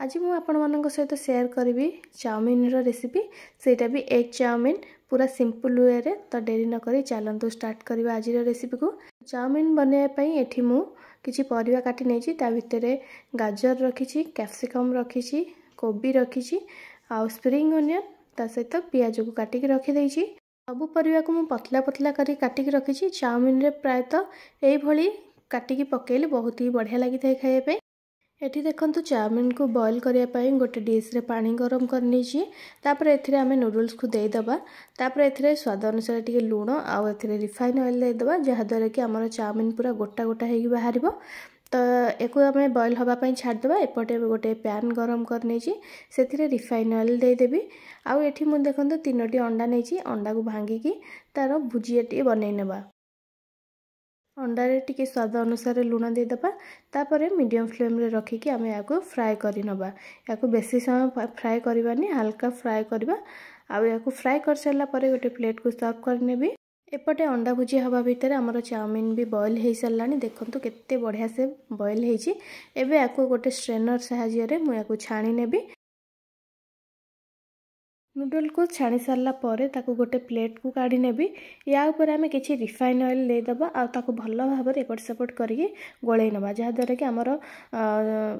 आज मु आपण मानक सहित शेयर करी चाउमीन रो रेसिपी सेटा भी एग चाउमीन पूरा सिंपल वे रे। तो डेरी न करी चलतु स्टार्ट करबा आज रेसिपी को। चाउमीन बनैया एठी मु किछि परिवा काटी नेछि। ता भितरे गाजर रखिछि, कैप्सिकम रखिछि, कोबी रखिछि आ स्प्रिंग अनियन ता सहित पियाज को काटिक रखि दैछि। सब परिवा को मु पतला पतला करी काटिक रखिछि। चाउमीन रे प्राय तो एई भली काटिक पकेले बहुत ही बढ़िया लागि थाए खाए पे। एठी देखंतु चाउमीन को बॉईल करिया पई गोटे डिश रे पानी गरम करनी छी। तापर एथिरे हमें नूडल्स को दे दबा। तापर एथिरे स्वाद अनुसार टिके लूण आ एथिरे रिफाइन ऑयल दे दबा जहा द्वारा कि हमर चाउमीन पूरा गोटा गोटा हेगी बाहरिबो। तो एको हमें बॉईल हवा पई छाड़ दबा। एपटे गोटे पैन गरम करनी छी, सेथिरे रिफाइन ऑयल दे देबी। आ एठी मु देखंतु 3टी अंडा नै छी। अंडा को भांगी की तारो भुजिया टी बनै नेबा। अंडा रे टिके स्वाद अनुसार लूण दे दबा। तापरे मीडियम फ्लेम रे रखिकी आमे याको फ्राई करि नबा। याको बेसी समय फ्राई करबानी, हल्का फ्राई करबा। आ याको फ्राई कर सरला परे गोटे प्लेट को सर्व कर नेबी। एपटे अंडा भुजिया हवा भितर हमर चाउमीन भी बॉईल हे सरलानी। देखंतु केते बढ़िया से बॉईल हेची। एबे याको गोटे स्ट्रेनर सहायता रे मु याको छाणी नेबी। नूडल को छाणी सारला परे ताको गोटे प्लेट को काढ़ी नेबी। या ऊपर आमे किछि रिफाइन ऑयल दे दबा आ ताको भल्ला भाबरे एपट सेपट करिके गोळै नबा जहा द्वारा कि हमर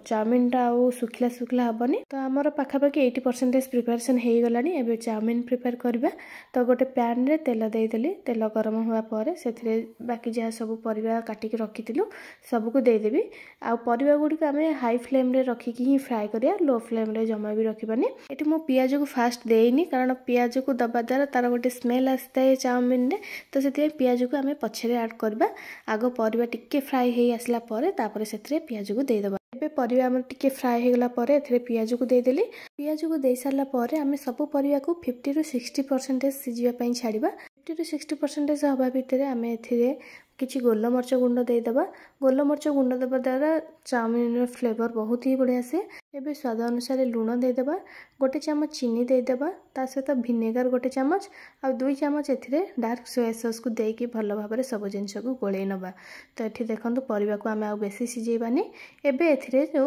चाउमीन टा आ सुखला सुखला हबनी। तो हमर पाखा पाखी 80% प्रिपरेशन हे गलानी। एबे चाउमीन प्रिपेयर करबा। तो गोटे पैन रे तेल दे देली। तेल गरम हुआ परे सेथिरे बाकी जहा सब परिवा काटी के रखितिलु सब को दे देबी। आ परिवा गुडी को आमे हाई फ्लेम रे रखी की ही फ्राई करिया, लो फ्लेम रे जमा भी रखिबानी। एटी मो पियाज को फास्ट देइनी कारण पियाज को दबा द्वारा तार गोटे स्मेल आसता है चाउमीन रे। तो से पियाज को आमे पछरे ऐड करबा। आगो परिवा टिके फ्राई हे आसला परे तापरे सेथिरे पियाज को दे दबा। एबे परिवा हमर टिके फ्राई हे गला परे एथिरे पियाज को दे देली। पियाज को दे सारला परे आमे सब परिवा को 50 to 60% सिजिबा पई छाड़ीबा। 50 to 60% हवा भितरे आमे एथिरे किछि गोलमरच गुंड दे दबा। गोलमरच गुंड दबा द्वारा चाउमीन रो फ्लेवर बहुत ही बढ़िया से। एबे स्वाद अनुसार लूण दे दबा। गोटे चम्मच चीनी दे दबा। ता सहित विनेगर गोटे चम्मच आ 2 चम्मच एथिरे डार्क सोया सॉस को देकी भलो भाबरे सब जिंस को गोळै नबा। तो एठी देखंतु परिवा को आमे आ बेसी सिजेबानी। एबे एथिरे जो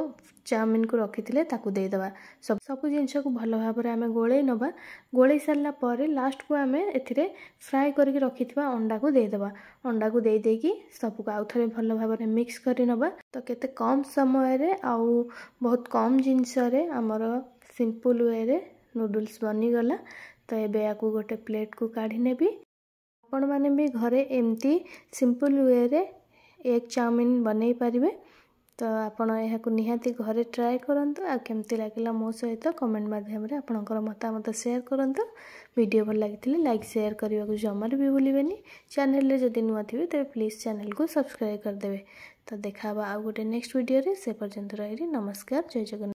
चाउमीन को रखिथिले ताकू दे दबा। सब जिंस को भलो भाबरे आमे गोळै नबा। गोळै सारला परे लास्ट को आमे एथिरे फ्राई करके रखिथिबा अंडा को दे दबा। अंडा को दे देकी सब को आउ थरे भलो भाबरे मिक्स करि नबा। तो केते कम समय रे आ बहुत कम जिंस रे हमर सिंपल वे रे नूडल्स बनी गला। तो एबे याको गोटे प्लेट को काढ़ी नेबी। आपण माने भी घरे एमती सिंपल वे रे एग चाउमीन बनै परिबे। तो आपण एहा को निहाती घरे ट्राई करंतु। आ केमती लागिला मो सहित कमेंट माध्यम रे आपनकर मतामत शेयर करंतु। वीडियो भल लागिथिले लाइक शेयर करबा को जमार भी भूलिबेनी। चैनल रे जदि नुआ थिबे तबे प्लीज चैनल को सब्सक्राइब कर देबे। तो देखाबा आ गोटे नेक्स्ट वीडियो रे। से पर्यंत रहिली नमस्कार, जय जगन्नाथ।